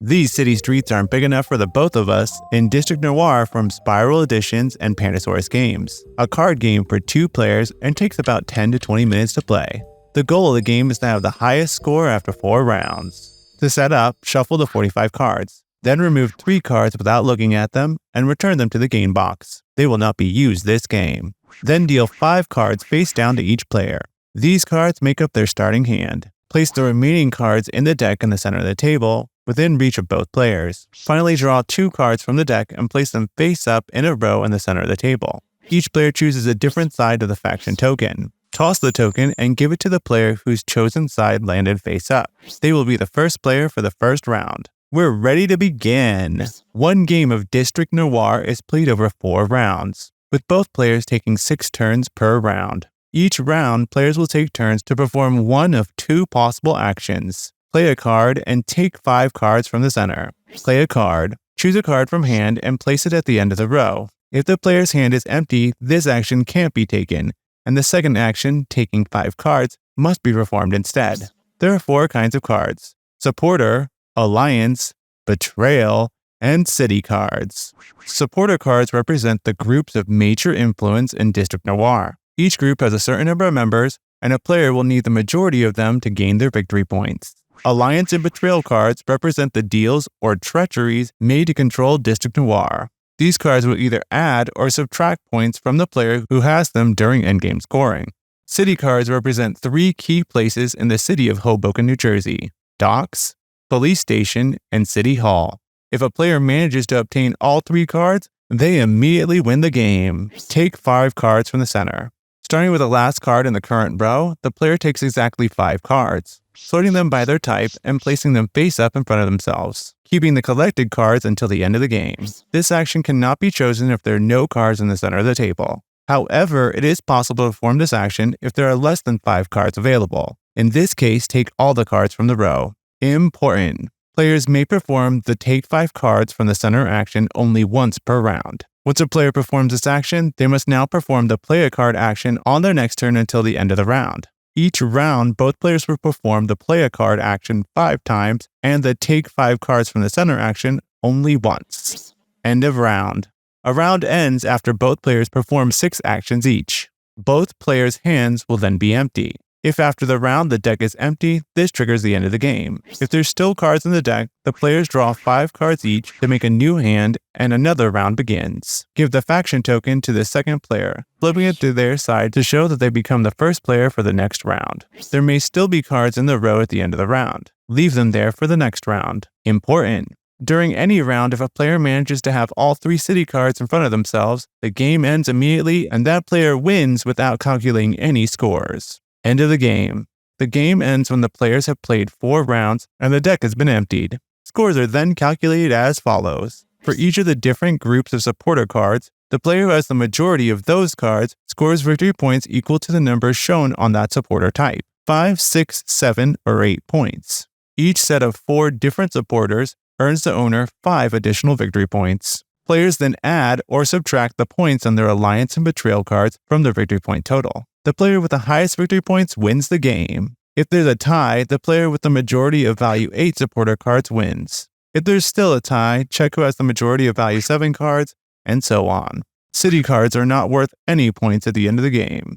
These city streets aren't big enough for the both of us in District Noir from Spiral Editions and Pandasaurus Games, a card game for 2 players and takes about 10 to 20 minutes to play. The goal of the game is to have the highest score after 4 rounds. To set up, shuffle the 45 cards, then remove 3 cards without looking at them and return them to the game box. They will not be used this game. Then deal 5 cards face down to each player. These cards make up their starting hand. Place the remaining cards in the deck in the center of the table, within reach of both players. Finally, draw 2 cards from the deck and place them face up in a row in the center of the table. Each player chooses a different side of the faction token. Toss the token and give it to the player whose chosen side landed face up. They will be the first player for the first round. We're ready to begin! One game of District Noir is played over 4 rounds, with both players taking 6 turns per round. Each round, players will take turns to perform one of 2 possible actions. Play a card and take 5 cards from the center. Play a card, choose a card from hand and place it at the end of the row. If the player's hand is empty, this action can't be taken, and the second action, taking 5 cards, must be performed instead. There are 4 kinds of cards: Supporter, Alliance, Betrayal, and City cards. Supporter cards represent the groups of major influence in District Noir. Each group has a certain number of members, and a player will need the majority of them to gain their victory points. Alliance and Betrayal cards represent the deals or treacheries made to control District Noir. These cards will either add or subtract points from the player who has them during endgame scoring. City cards represent 3 key places in the city of Hoboken, New Jersey: docks, police station, and city hall. If a player manages to obtain all 3 cards, they immediately win the game. Take 5 cards from the center. Starting with the last card in the current row, the player takes exactly 5 cards, sorting them by their type and placing them face up in front of themselves, keeping the collected cards until the end of the game. This action cannot be chosen if there are no cards in the center of the table. However, it is possible to perform this action if there are less than 5 cards available. In this case, take all the cards from the row. Important: players may perform the take 5 cards from the center action only once per round. Once a player performs this action, they must now perform the play a card action on their next turn until the end of the round. Each round, both players will perform the play a card action 5 times and the take 5 cards from the center action only once. End of round. A round ends after both players perform 6 actions each. Both players' hands will then be empty. If after the round the deck is empty, this triggers the end of the game. If there's still cards in the deck, the players draw 5 cards each to make a new hand and another round begins. Give the faction token to the second player, flipping it to their side to show that they become the first player for the next round. There may still be cards in the row at the end of the round. Leave them there for the next round. Important: during any round, if a player manages to have all 3 city cards in front of themselves, the game ends immediately and that player wins without calculating any scores. End of the game. The game ends when the players have played 4 rounds and the deck has been emptied. Scores are then calculated as follows. For each of the different groups of supporter cards, the player who has the majority of those cards scores victory points equal to the numbers shown on that supporter type: 5, 6, 7, or 8 points. Each set of 4 different supporters earns the owner 5 additional victory points. Players then add or subtract the points on their Alliance and Betrayal cards from their victory point total. The player with the highest victory points wins the game. If there's a tie, the player with the majority of value 8 supporter cards wins. If there's still a tie, check who has the majority of value 7 cards, and so on. City cards are not worth any points at the end of the game.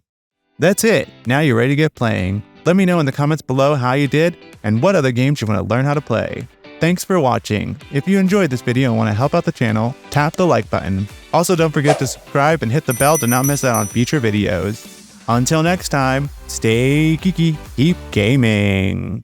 That's it. Now you're ready to get playing. Let me know in the comments below how you did and what other games you want to learn how to play. Thanks for watching. If you enjoyed this video and want to help out the channel, tap the like button. Also, don't forget to subscribe and hit the bell to not miss out on future videos. Until next time, stay geeky, keep gaming.